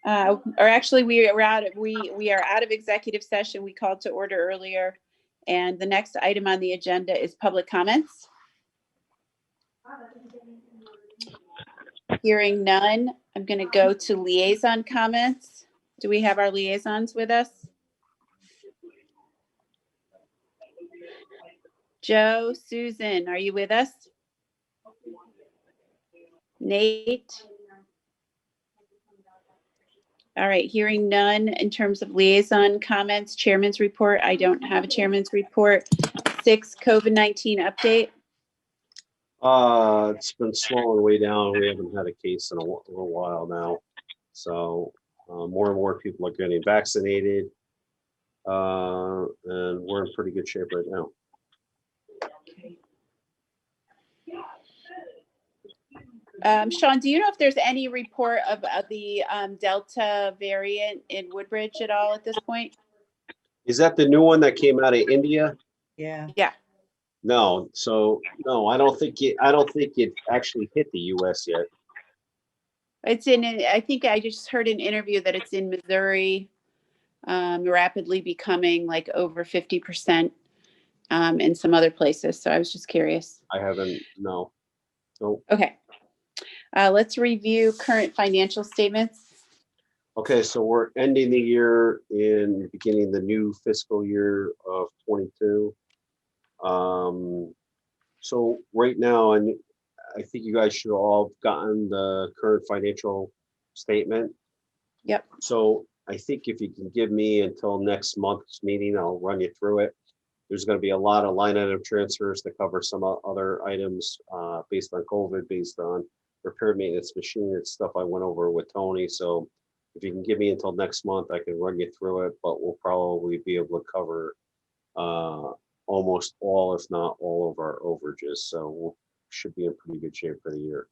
Or actually, we are out of executive session. We called to order earlier. And the next item on the agenda is public comments. Hearing none, I'm going to go to liaison comments. Do we have our liaisons with us? Joe, Susan, are you with us? Nate? All right, hearing none in terms of liaison comments, chairman's report. I don't have a chairman's report. 6, COVID-19 update. It's been slowing way down. We haven't had a case in a little while now. So more and more people are getting vaccinated. And we're in pretty good shape right now. Sean, do you know if there's any report of the Delta variant in Woodbridge at all at this point? Is that the new one that came out of India? Yeah. Yeah. No. So no, I don't think it actually hit the US yet. It's in, I think I just heard an interview that it's in Missouri, rapidly becoming like over 50% in some other places. So I was just curious. I haven't, no. Nope. Okay. Let's review current financial statements. Okay, so we're ending the year in beginning the new fiscal year of 22. So right now, and I think you guys should all have gotten the current financial statement. Yep. So I think if you can give me until next month's meeting, I'll run you through it. There's going to be a lot of line item transfers to cover some other items based on COVID, based on repair maintenance machine and stuff I went over with Tony. So if you can give me until next month, I can run you through it, but we'll probably be able to cover almost all, if not all of our overages. So we should be in pretty good shape for the year.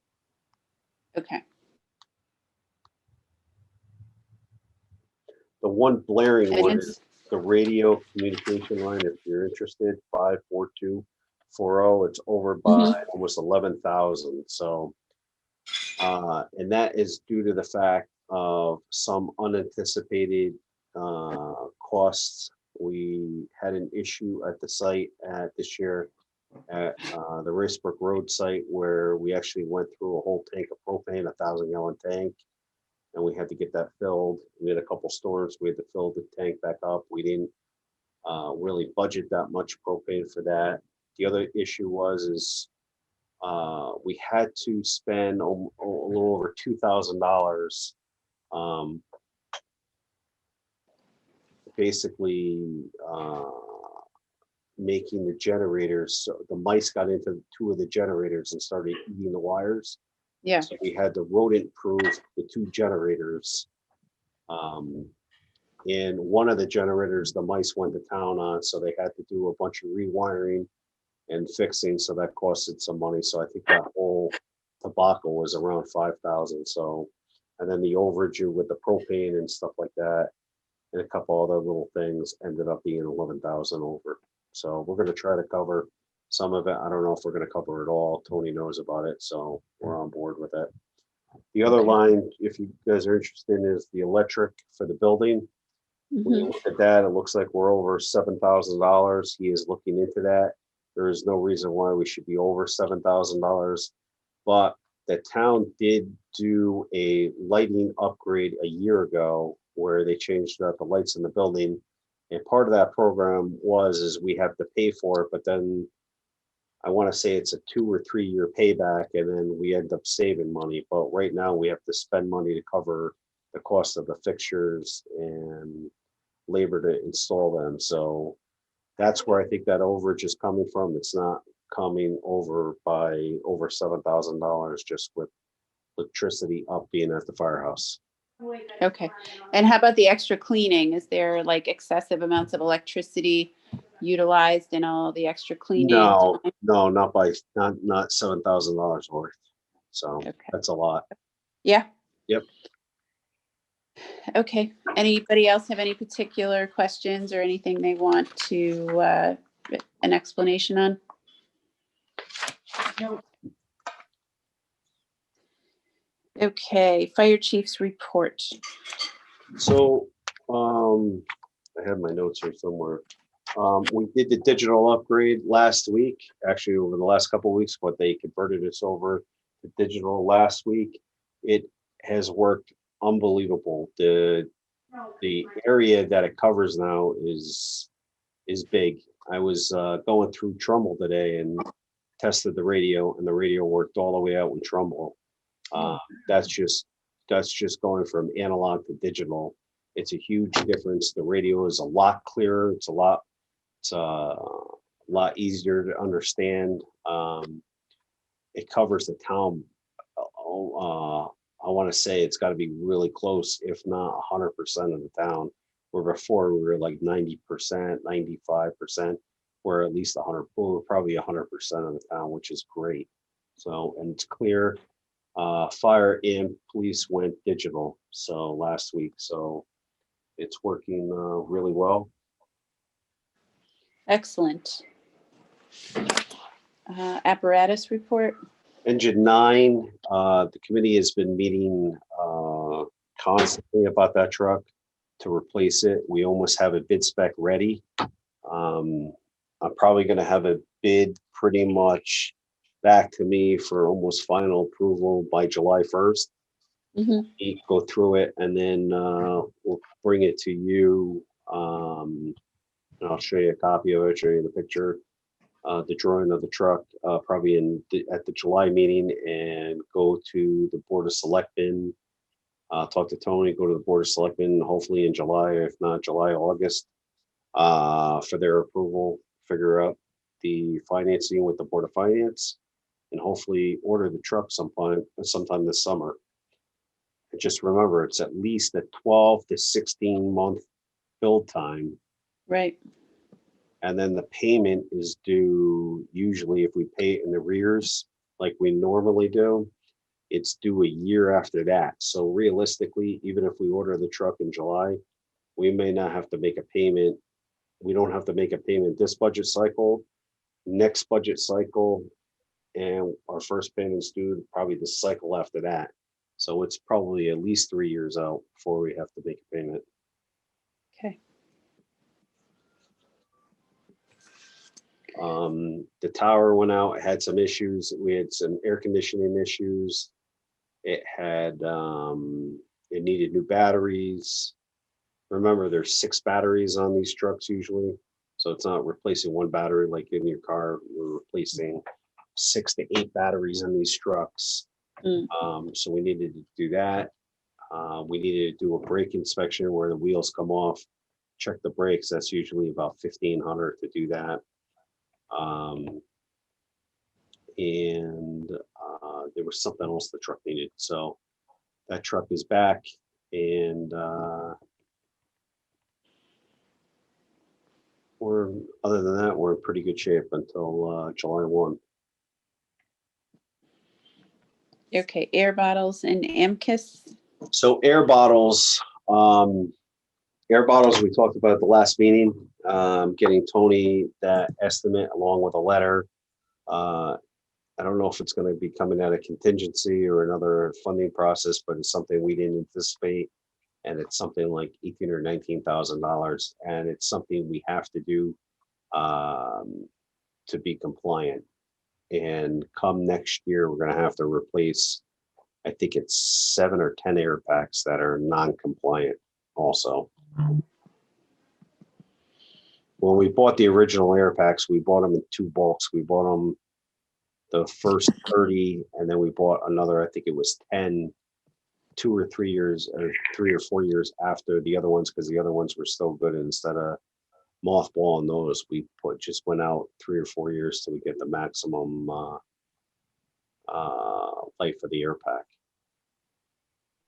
Okay. The one blaring one is the radio communication line. If you're interested, 54240. It's over by almost 11,000. So, and that is due to the fact of some unanticipated costs. We had an issue at the site this year at the Racebrook Road site where we actually went through a whole tank of propane, 1,000-gallon tank, and we had to get that filled. We had a couple storms. We had to fill the tank back up. We didn't really budget that much propane for that. The other issue is we had to spend a little over $2,000 basically making the generators. So the mice got into 2 of the generators and started eating the wires. Yeah. So we had to rodent-proof the 2 generators. And one of the generators, the mice went to town on, so they had to do a bunch of rewiring and fixing. So that costed some money. So I think that whole debacle was around 5,000. So, and then the overage with the propane and stuff like that, and a couple other little things ended up being 11,000 over. So we're going to try to cover some of it. I don't know if we're going to cover it all. Tony knows about it, so we're on board with it. The other line, if you guys are interested in, is the electric for the building. When you look at that, it looks like we're over $7,000. He is looking into that. There is no reason why we should be over $7,000, but the town did do a lighting upgrade a year ago where they changed out the lights in the building. And part of that program is we have to pay for it, but then I want to say it's a 2 or 3 year payback, and then we end up saving money. But right now we have to spend money to cover the cost of the fixtures and labor to install them. So that's where I think that overage is coming from. It's not coming over by over $7,000 just with electricity up being at the firehouse. Okay. And how about the extra cleaning? Is there like excessive amounts of electricity utilized in all the extra cleaning? No, not $7,000 worth. So that's a lot. Yeah. Yep. Okay. Anybody else have any particular questions or anything they want to an explanation on? No. Okay, fire chief's report. So, I have my notes here somewhere. We did the digital upgrade last week, actually over the last couple of weeks, but they converted us over to digital last week. It has worked unbelievable. The area that it covers now is big. I was going through Trumbull today and tested the radio, and the radio worked all the way out in Trumbull. Uh, that's just going from analog to digital. It's a huge difference. The radio is a lot clearer. It's a lot easier to understand. It covers the town. I want to say it's got to be really close, if not 100% of the town. Where before we were like 90%, 95%. We're at least 100. We're probably 100% of the town, which is great. So, and it's clear. Fire and police went digital last week, so it's working really well. Excellent. Apparatus report. Engine 9, the committee has been meeting constantly about that truck to replace it. We almost have a bid spec ready. I'm probably going to have a bid pretty much back to me for almost final approval by July 1st. Mm-hmm. Go through it, and then we'll bring it to you. And I'll show you a copy of it, show you the picture, the drawing of the truck, probably at the July meeting, and go to the Board of Selectmen. Talk to Tony, go to the Board of Selectmen, hopefully in July, if not July, August, for their approval. Figure out the financing with the Board of Finance, and hopefully order the truck sometime this summer. And just remember, it's at least a 12 to 16 month build time. Right. And then the payment is due, usually if we pay it in arrears, like we normally do, it's due a year after that. So realistically, even if we order the truck in July, we may not have to make a payment. We don't have to make a payment this budget cycle, next budget cycle, and our first payment's due probably the cycle after that. So it's probably at least 3 years out before we have to make a payment. Okay. The tower went out, it had some issues. We had some air conditioning issues. It had, it needed new batteries. Remember, there's 6 batteries on these trucks usually. So it's not replacing one battery like in your car. We're replacing 6 to 8 batteries in these trucks. So we needed to do that. We needed to do a brake inspection where the wheels come off, check the brakes. That's usually about $1,500 to do that. And there was something else the truck needed. So that truck is back, and other than that, we're in pretty good shape until July 1. Okay, air bottles and AMKIS. So air bottles, we talked about at the last meeting, getting Tony that estimate along with a letter. I don't know if it's going to be coming out of contingency or another funding process, but it's something we didn't anticipate. And it's something like $18,000 or $19,000. And it's something we have to do to be compliant. And come next year, we're going to have to replace, I think it's 7 or 10 air packs that are non-compliant also. When we bought the original air packs, we bought them in 2 bulks. We bought them the first 30, and then we bought another, I think it was 10, 2 or 3 years, or 3 or 4 years after the other ones, because the other ones were still good. And instead of mothballing those, we just went out 3 or 4 years till we get the maximum life of the air pack.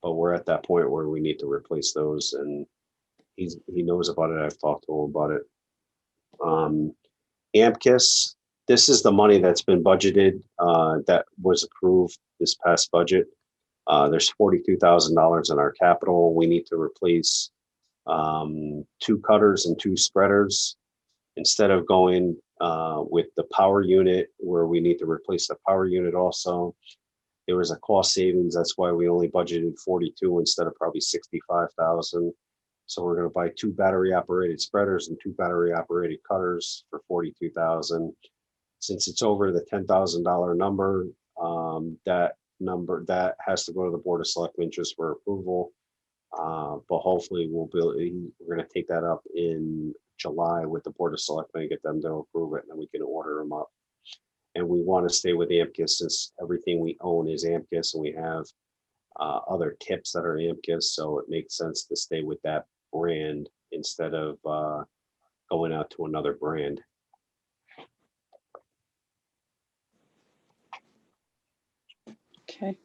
But we're at that point where we need to replace those, and he knows about it. I've talked to him about it. AMKIS, this is the money that's been budgeted, that was approved this past budget. There's $42,000 in our capital. We need to replace 2 cutters and 2 spreaders. Instead of going with the power unit, where we need to replace the power unit also, there was a cost savings. That's why we only budgeted 42 instead of probably 65,000. So we're going to buy 2 battery operated spreaders and 2 battery operated cutters for 42,000. Since it's over the $10,000 number, that has to go to the Board of Selectmen just for approval. But hopefully we're going to take that up in July with the Board of Selectmen and get them to approve it, and then we can order them up. And we want to stay with AMCIS since everything we own is AMCIS, and we have other tips that are AMCIS, so it makes sense to stay with that brand instead of going out to another brand. Okay.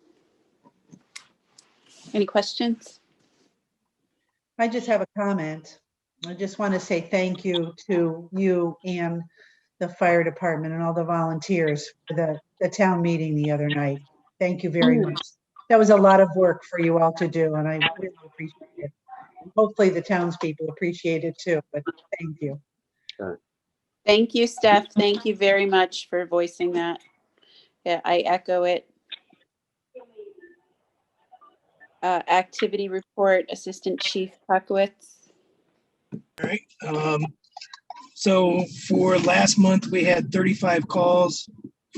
Any questions? I just have a comment. I just want to say thank you to you and the fire department and all the volunteers for the town meeting the other night. Thank you very much. That was a lot of work for you all to do, and I really appreciate it. Hopefully the townspeople appreciate it too, but thank you. Thank you, Steph. Thank you very much for voicing that. Yeah, I echo it. Activity report, Assistant Chief Puckowitz. All right. So for last month, we had 35 calls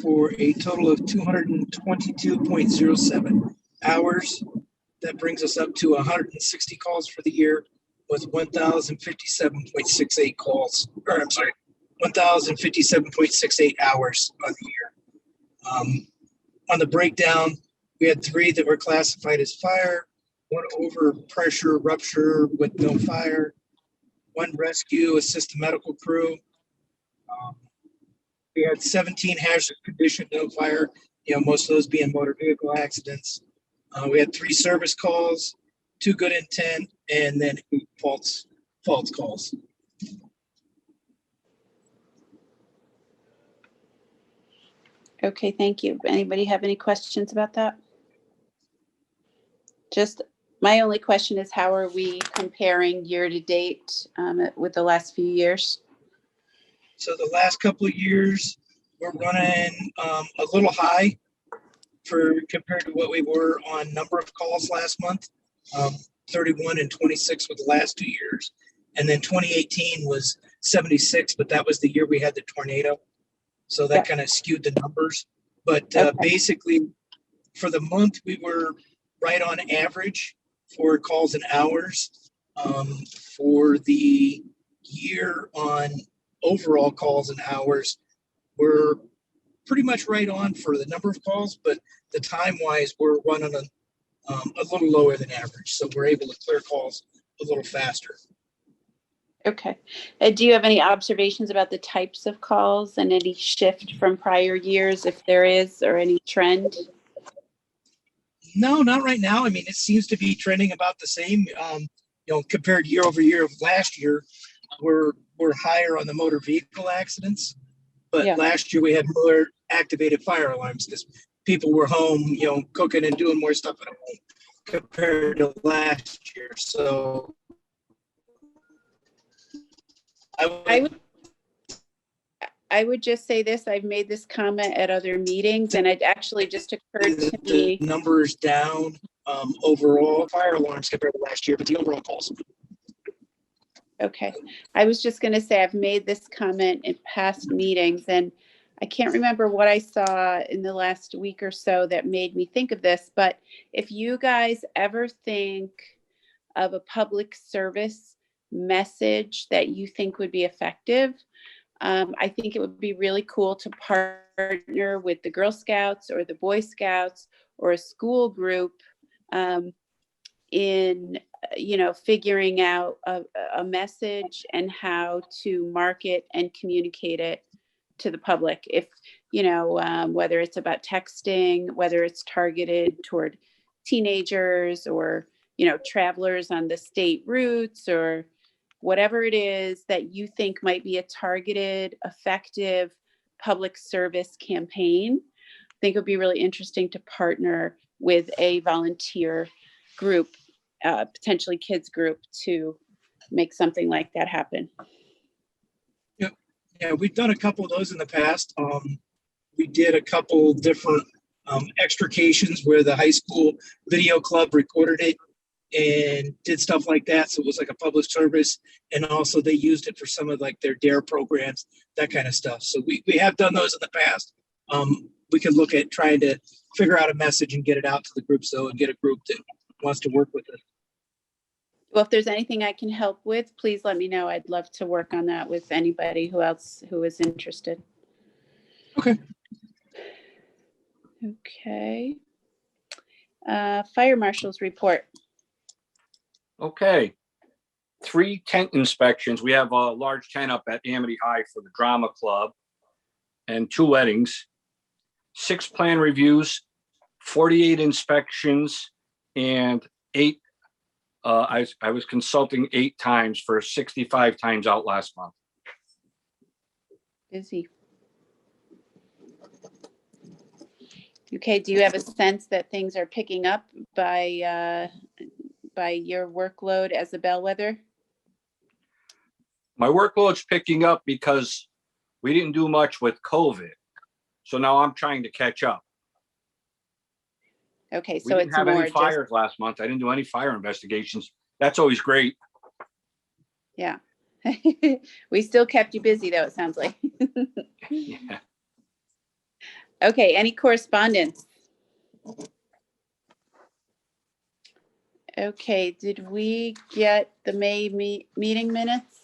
for a total of 222.07 hours. That brings us up to 160 calls for the year with 1,057.68 calls, or I'm sorry, 1,057.68 hours on the year. On the breakdown, we had 3 that were classified as fire, 1 over pressure rupture with no fire, 1 rescue, assist medical crew. We had 17 hazardous condition, no fire, most of those being motor vehicle accidents. We had 3 service calls, 2 good intent, and then 8 false calls. Okay, thank you. Anybody have any questions about that? Just my only question is, how are we comparing year to date with the last few years? So the last couple of years, we're running a little high compared to what we were on number of calls last month. 31 and 26 were the last 2 years. And then 2018 was 76, but that was the year we had the tornado. So that kind of skewed the numbers. But basically, for the month, we were right on average for calls and hours. For the year on overall calls and hours, we're pretty much right on for the number of calls, but the time-wise, we're running a little lower than average. So we're able to clear calls a little faster. Okay. Do you have any observations about the types of calls and any shift from prior years, if there is, or any trend? No, not right now. I mean, it seems to be trending about the same. Compared year over year of last year, we're higher on the motor vehicle accidents, but last year we had more activated fire alarms because people were home, cooking and doing more stuff at home compared to last year. So I would just say this. I've made this comment at other meetings, and it actually just occurred to me. The numbers down overall fire alarms compared to last year, but the overall calls. Okay. I was just going to say I've made this comment in past meetings, and I can't remember what I saw in the last week or so that made me think of this, but if you guys ever think of a public service message that you think would be effective, I think it would be really cool to partner with the Girl Scouts or the Boy Scouts or a school group in figuring out a message and how to market and communicate it to the public. If whether it's about texting, whether it's targeted toward teenagers or travelers on the state routes, or whatever it is that you think might be a targeted, effective public service campaign, I think it would be really interesting to partner with a volunteer group, potentially kids group, to make something like that happen. Yeah, we've done a couple of those in the past. We did a couple different extrications where the high school video club recorded it and did stuff like that. So it was like a public service. And also they used it for some of like their DARE programs, that kind of stuff. So we have done those in the past. We could look at trying to figure out a message and get it out to the group, so and get a group that wants to work with it. Well, if there's anything I can help with, please let me know. I'd love to work on that with anybody who is interested. Okay. Okay. Fire Marshal's report. Okay. 3 tent inspections. We have a large tent up at Amity High for the drama club and 2 weddings, 6 plan reviews, 48 inspections, and 8 I was consulting 8 times for 65 times out last month. Busy. Okay, do you have a sense that things are picking up by your workload as a bellwether? My workload's picking up because we didn't do much with COVID. So now I'm trying to catch up. Okay, We so didn't it's have more any just, fires last month. I didn't do any fire investigations. That's always great. yeah. We still kept you busy though, it sounds like. Yeah. Okay, any correspondence? Okay, did we get the May meeting minutes?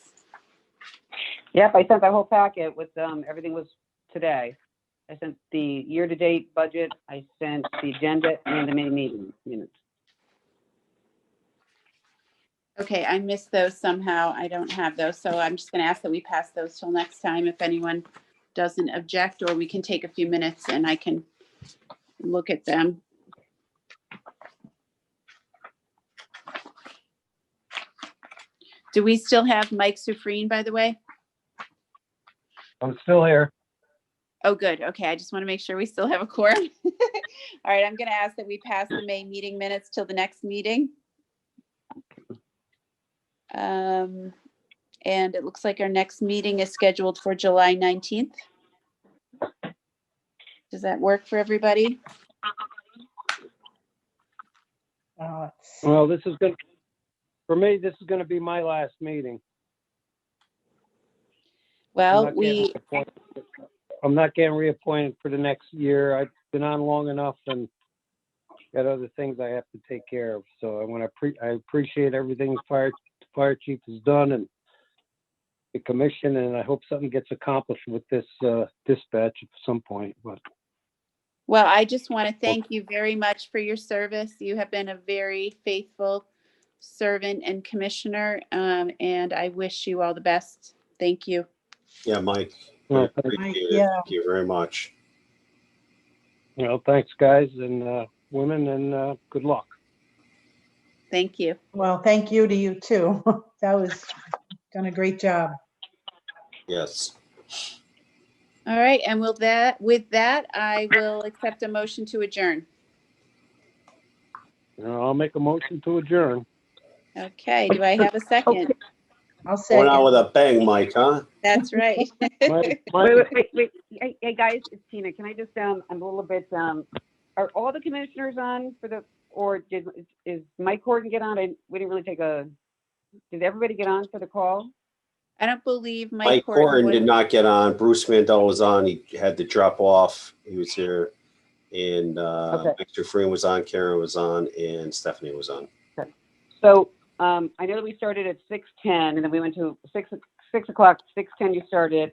Yep, I sent that whole packet with, everything was today. I sent the year-to-date budget, I sent the agenda and the May meeting minutes. Okay, I missed those somehow. I don't have those, so I'm just gonna ask that we pass those till next time if anyone doesn't object, or we can take a few minutes and I can look at them. Do we still have Mike Sufreen, by the way? I'm still here. Oh, good. Okay, I just want to make sure we still have a quorum. All right, I'm gonna ask that we pass the May meeting minutes till the next meeting. And it looks like our next meeting is scheduled for July 19th. Does that work for everybody? Well, this is good. For me, this is going to be my last meeting. Well, I'm not getting reappointed for the next year. I've been on long enough and got other things I have to take care of. So I appreciate everything the fire chief has done and the commission, and I hope something gets accomplished with this dispatch at some point. But well, I just want to thank you very much for your service. You have been a very faithful servant and commissioner, and I wish you all the best. Thank you. Yeah, Mike. Yeah, Appreciate it. yeah. Thank you very much. thanks, guys and women, and good luck. Thank you. Well, thank you to you too. That was done a great job. Yes. All right, and with that, I will accept a motion to adjourn. I'll make a motion to adjourn. Okay, do I have a second? I'll Going out second. with a bang, Mike, huh? That's right. Mike, Wait. Hey, guys, it's Tina. Can I just, I'm a little bit, are all the commissioners on or is Mike Horton get on? We didn't really did everybody get on for the call? I don't believe Mike Horton Horton was. did not get on. Bruce Mandel was on. He had to drop off. He was here. And Okay. Mike Dufresne was on, Karen was on, and Stephanie was on. So, I know that we started at 6:10 and then we went to 6 o'clock, 6:10 you started.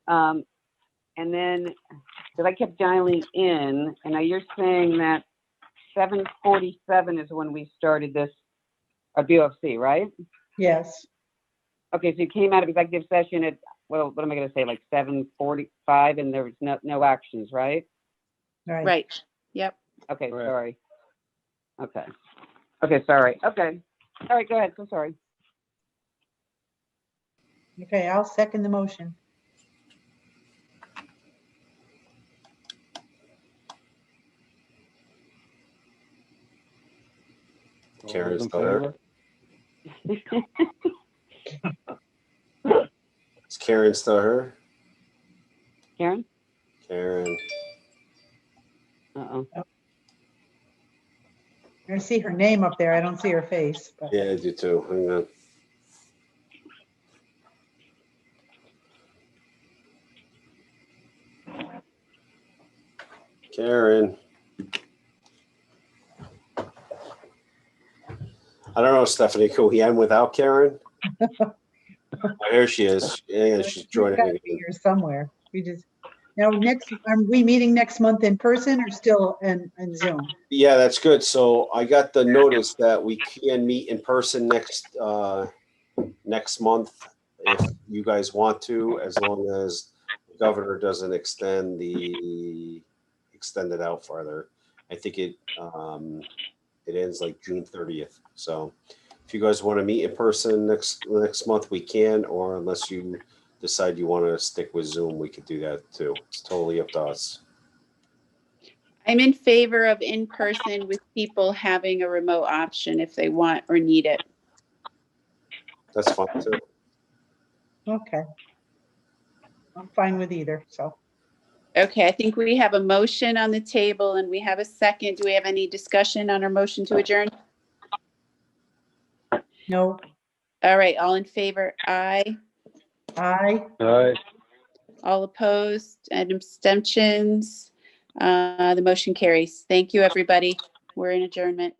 And then, because I kept dialing in, and now you're saying that 7:47 is when we started this, BOFC, right? Yes. Okay, so you came out of executive session at, well, what am I going to say, like 7:45, and there was no actions, right? Right. Yep. Okay, Right. sorry. Okay, sorry. Okay. All right, go ahead. So sorry. Okay, I'll second the motion. Karen's All still those in there. favor? Is Karen still here? Karen? Karen. Uh-oh. I see her name up there. I don't see her face, but Yeah, I do too. Hang on. Karen. I don't know, Stephanie, could we end without Karen? Oh, here she is. Yeah, she's she's joining gotta again. be here somewhere. Now are we meeting next month in person or still in Zoom? Yeah, that's good. So I got the notice that we can meet in person next month if you guys want to, as long as the governor doesn't extend it out farther. I think it ends like June 30th. So if you guys want to meet in person next month, we can, or unless you decide you want to stick with Zoom, we could do that too. It's totally up to us. I'm in favor of in-person with people having a remote option if they want or need it. That's fine too. Okay. I'm fine with either, so. Okay, I think we have a motion on the table and we have a second. Do we have any discussion on our motion to adjourn? No, All right, all in favor, aye. aye. All right. All opposed and abstentions? The motion carries. Thank you, everybody. We're in adjournment.